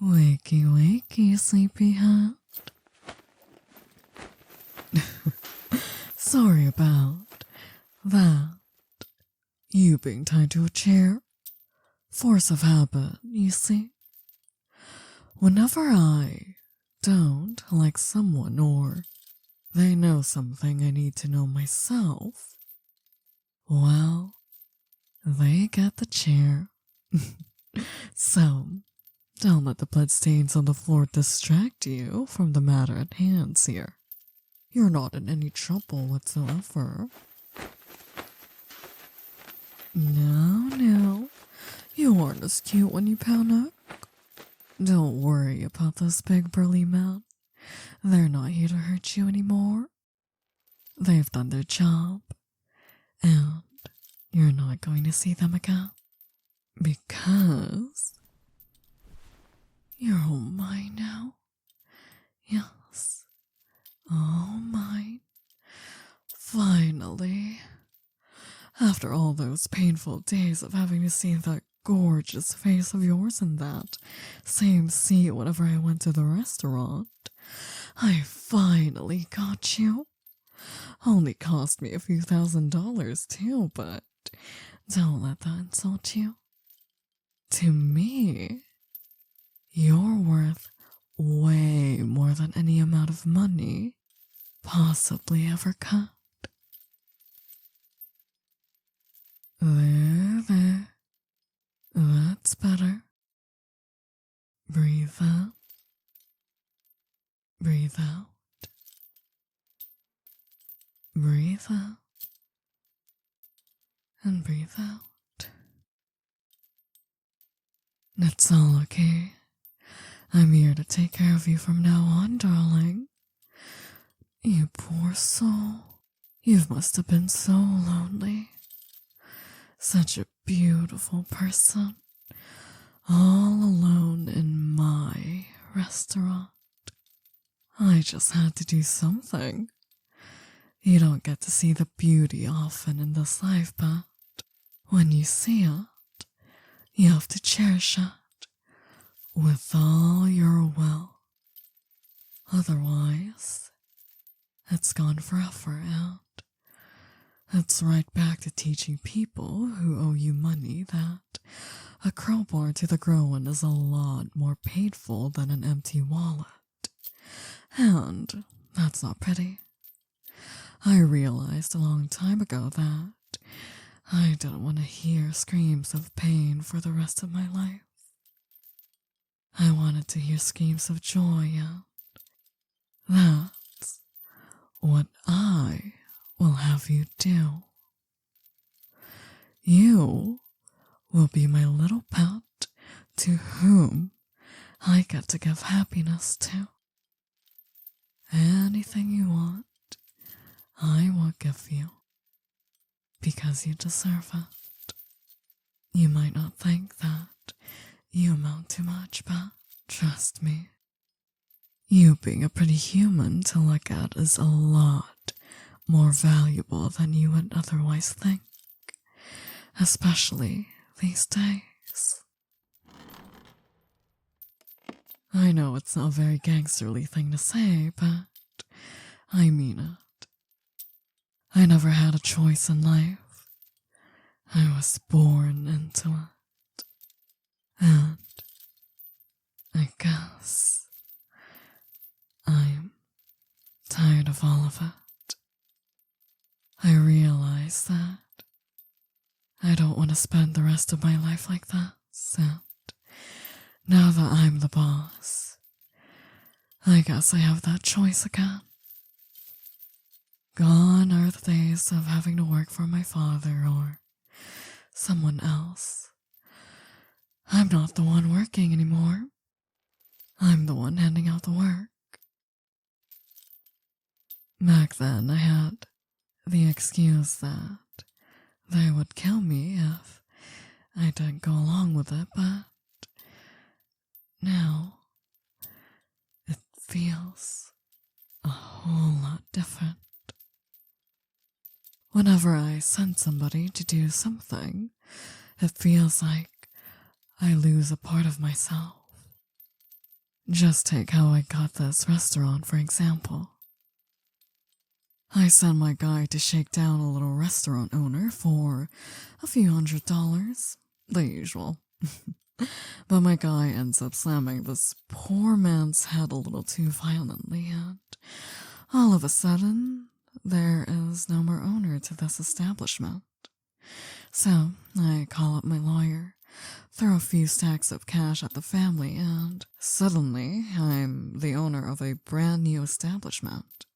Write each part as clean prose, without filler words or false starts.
Wakey, wakey, sleepyhead. Sorry about that. You being tied to a chair. Force of habit, you see. Whenever I don't like someone or they know something I need to know myself, well, they get the chair. So, don't let the bloodstains on the floor distract you from the matter at hand here. You're not in any trouble whatsoever. No, you aren't as cute when you panic. Don't worry about those big burly men. They're not here to hurt you anymore. They've done their job, and you're not going to see them again. Because you're all mine now. Yes, all mine. Finally. After all those painful days of having to see that gorgeous face of yours in that same seat whenever I went to the restaurant, I finally got you. Only cost me a few $1,000s too, but don't let that insult you. To me, you're worth way more than any amount of money possibly ever could. There. That's better. Breathe out. Breathe out. Breathe out. And breathe out. It's all okay. I'm here to take care of you from now on, darling. You poor soul. You must have been so lonely. Such a beautiful person. All alone in my restaurant. I just had to do something. You don't get to see the beauty often in this life, but when you see it, you have to cherish it with all your will. Otherwise, it's gone forever, and it's right back to teaching people who owe you money that a crowbar to the groin is a lot more painful than an empty wallet. And that's not pretty. I realized a long time ago that I didn't want to hear screams of pain for the rest of my life. I wanted to hear screams of joy, and that's what I will have you do. You will be my little pet to whom I get to give happiness to. Anything you want, I will give you, because you deserve it. You might not think that you amount to much, but trust me, you being a pretty human to look at is a lot more valuable than you would otherwise think, especially these days. I know it's not a very gangsterly thing to say, but I mean it. I never had a choice in life. I was born into it. And I guess I'm tired of all of it. I realize that I don't want to spend the rest of my life like that, and now that I'm the boss, I guess I have that choice again. Gone are the days of having to work for my father or someone else. I'm not the one working anymore. I'm the one handing out the work. Back then, I had the excuse that they would kill me if I didn't go along with it, but now it feels a whole lot different. Whenever I send somebody to do something, it feels like I lose a part of myself. Just take how I got this restaurant, for example. I sent my guy to shake down a little restaurant owner for a few $100s, the usual. But my guy ends up slamming this poor man's head a little too violently, and all of a sudden, there is no more owner to this establishment. So I call up my lawyer, throw a few stacks of cash at the family, and suddenly I'm the owner of a brand new establishment.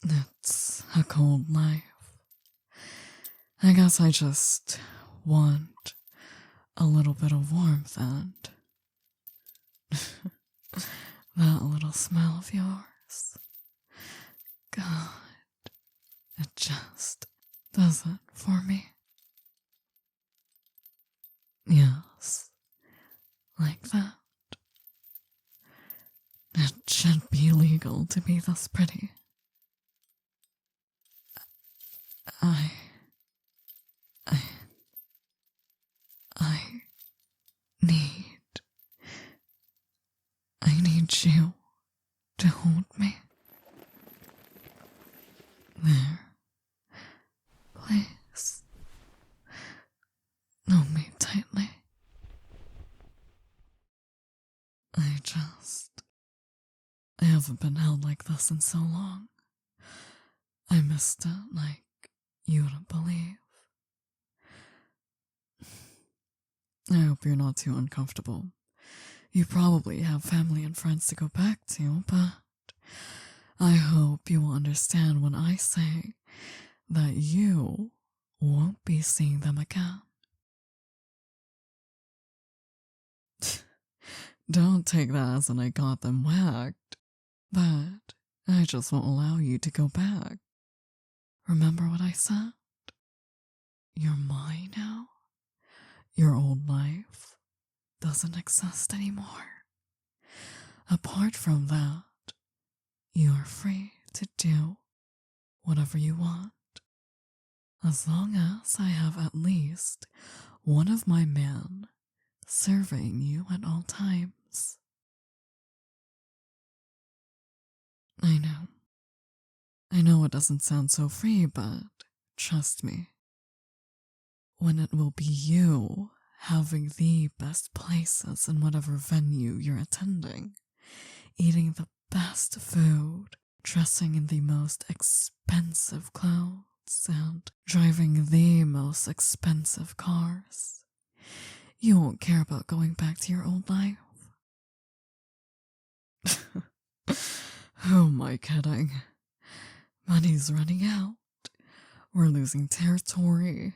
It's a cold life. I guess I just want a little bit of warmth and that little smell of yours. God, it just does it for me. Yes, like that. It should be illegal to be this pretty. I need you to hold me. There, please. Hold me tightly. I haven't been held like this in so long. I missed it like you wouldn't believe. I hope you're not too uncomfortable. You probably have family and friends to go back to, but I hope you will understand when I say that you won't be seeing them again. Don't take that as in I got them whacked, but I just won't allow you to go back. Remember what I said? You're mine now. Your old life doesn't exist anymore. Apart from that, you are free to do whatever you want, as long as I have at least one of my men surveying you at all times. I know it doesn't sound so free, but trust me, when it will be you having the best places in whatever venue you're attending, eating the best food, dressing in the most expensive clothes, and driving the most expensive cars, you won't care about going back to your old life. Who am I kidding? Money's running out. We're losing territory.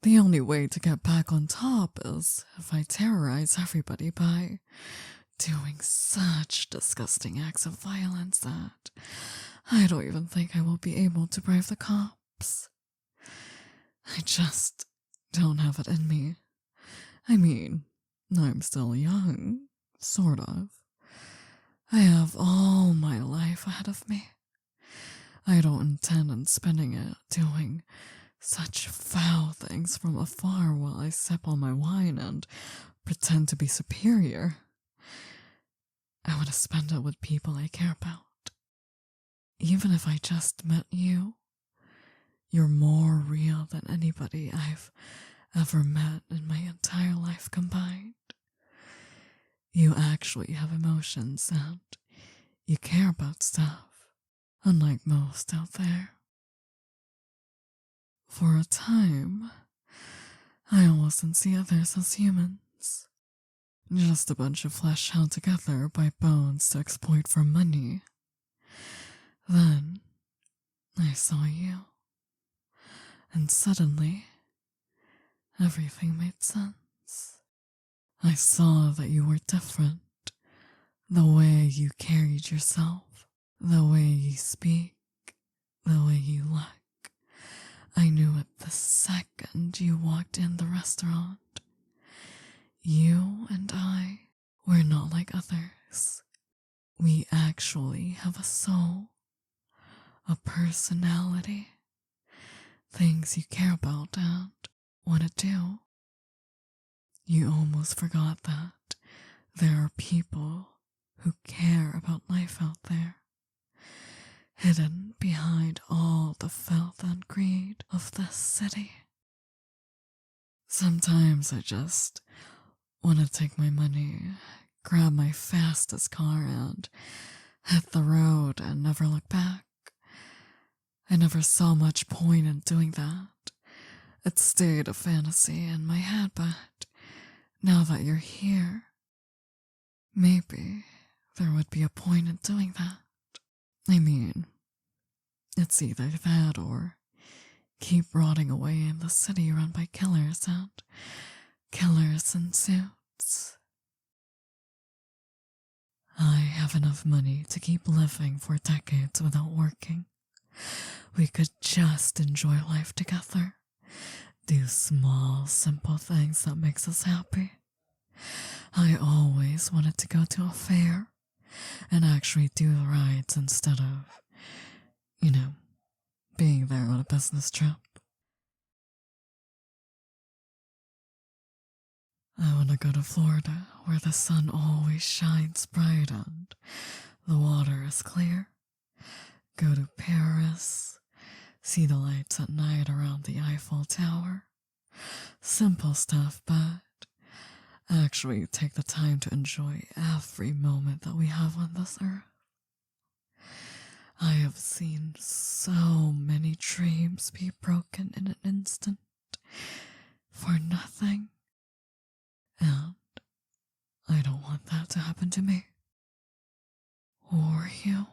The only way to get back on top is if I terrorize everybody by doing such disgusting acts of violence that I don't even think I will be able to brave the cops. I just don't have it in me. I mean, I'm still young, sort of. I have all my life ahead of me. I don't intend on spending it doing such foul things from afar while I sip on my wine and pretend to be superior. I want to spend it with people I care about. Even if I just met you, you're more real than anybody I've ever met in my entire life combined. You actually have emotions and you care about stuff, unlike most out there. For a time, I almost didn't see others as humans. Just a bunch of flesh held together by bones to exploit for money. Then, I saw you. And suddenly, everything made sense. I saw that you were different. The way you carried yourself, the way you speak, the way you look. I knew it the second you walked in the restaurant. You and I were not like others. We actually have a soul, a personality, things you care about and want to do. You almost forgot that There are people who care about life out there, hidden behind all the filth and greed of this city. Sometimes I just want to take my money, grab my fastest car, and hit the road and never look back. I never saw much point in doing that. It stayed a fantasy in my head, but now that you're here, maybe there would be a point in doing that. I mean, it's either that or keep rotting away in the city run by killers and killers in suits. I have enough money to keep living for decades without working. We could just enjoy life together, do small, simple things that makes us happy. I always wanted to go to a fair and actually do the rides instead of, being there on a business trip. I want to go to Florida, where the sun always shines bright and the water is clear. Go to Paris, see the lights at night around the Eiffel Tower. Simple stuff, but actually take the time to enjoy every moment that we have on this earth. I have seen so many dreams be broken in an instant for nothing, and I don't want that to happen to me or you.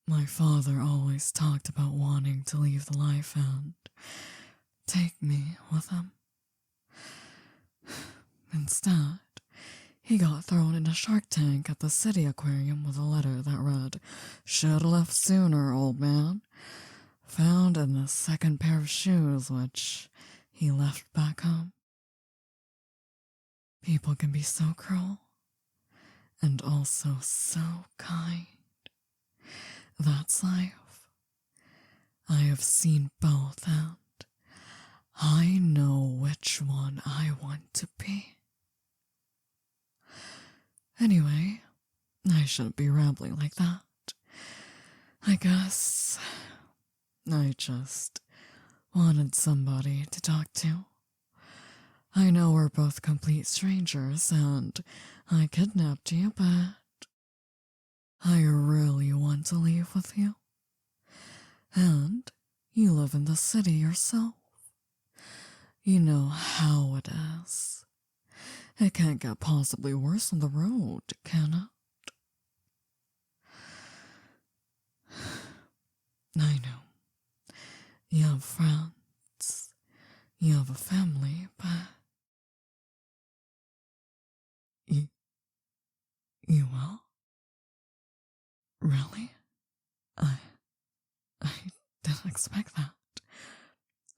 My father always talked about wanting to leave the life and take me with him. Instead, he got thrown in a shark tank at the city aquarium with a letter that read, "Should have left sooner, old man." Found in the second pair of shoes, which he left back home. People can be so cruel and also so kind. That's life. I have seen both, and I know which one I want to be. Anyway, I shouldn't be rambling like that. I guess I just wanted somebody to talk to. I know we're both complete strangers, and I kidnapped you, but I really want to leave with you. And you live in the city yourself. You know how it is. It can't get possibly worse on the road, can it? I know. You have friends. You have a family, but you will? Really? I didn't expect that.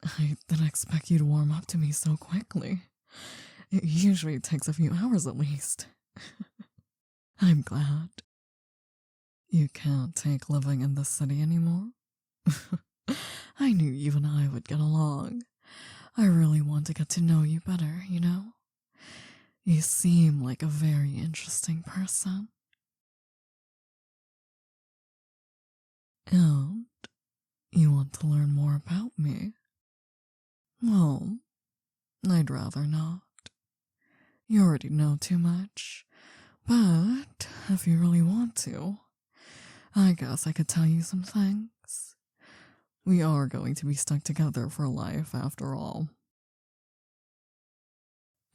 I didn't expect you to warm up to me so quickly. It usually takes a few hours at least. I'm glad. You can't take living in the city anymore? I knew you and I would get along. I really want to get to know you better, you know? You seem like a very interesting person. And you want to learn more about me? Well, I'd rather not. You already know too much. But if you really want to, I guess I could tell you some things. We are going to be stuck together for life after all.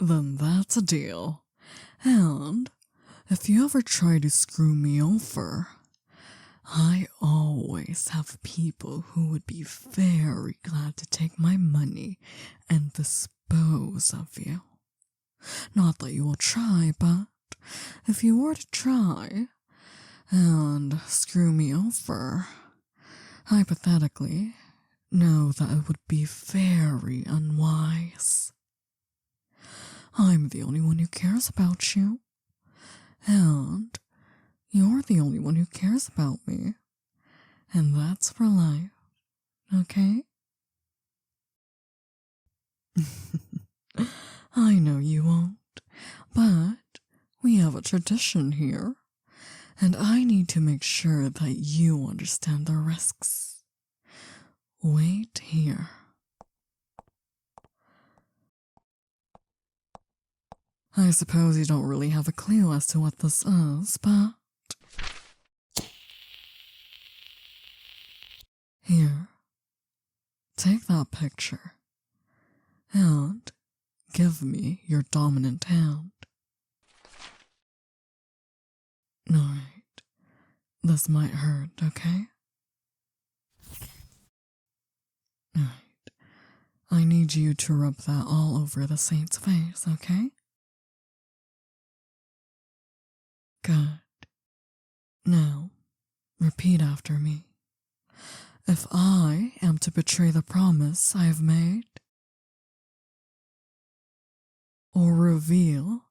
Then that's a deal. And if you ever try to screw me over, I always have people who would be very glad to take my money and dispose of you. Not that you will try, but if you were to try and screw me over, hypothetically, know that it would be very unwise. I'm the only one who cares about you, and you're the only one who cares about me, and that's for life, okay? I know you won't, But we have a tradition here, and I need to make sure that you understand the risks. Wait here. I suppose you don't really have a clue as to what this is, but here, take that picture and give me your dominant hand. Alright, this might hurt, okay? Alright, I need you to rub that all over the saint's face, okay? Good. Now, repeat after me. If I am to betray the promise I have made, or reveal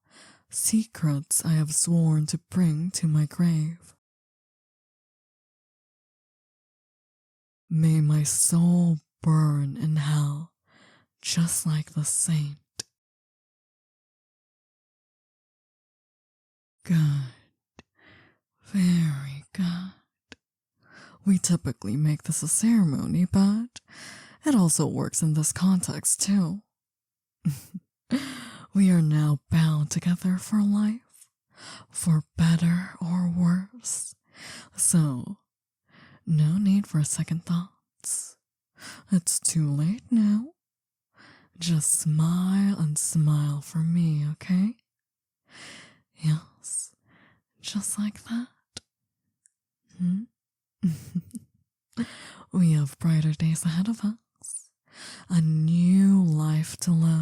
secrets I have sworn to bring to my grave, may my soul burn in hell just like the saint. Good. Very good. We typically make this a ceremony, but it also works in this context too. We are now bound together for life, for better or worse. So, no need for second thoughts. It's too late now. Just smile and smile for me, okay? Yes, just like that. We have brighter days ahead of us. A new life to live.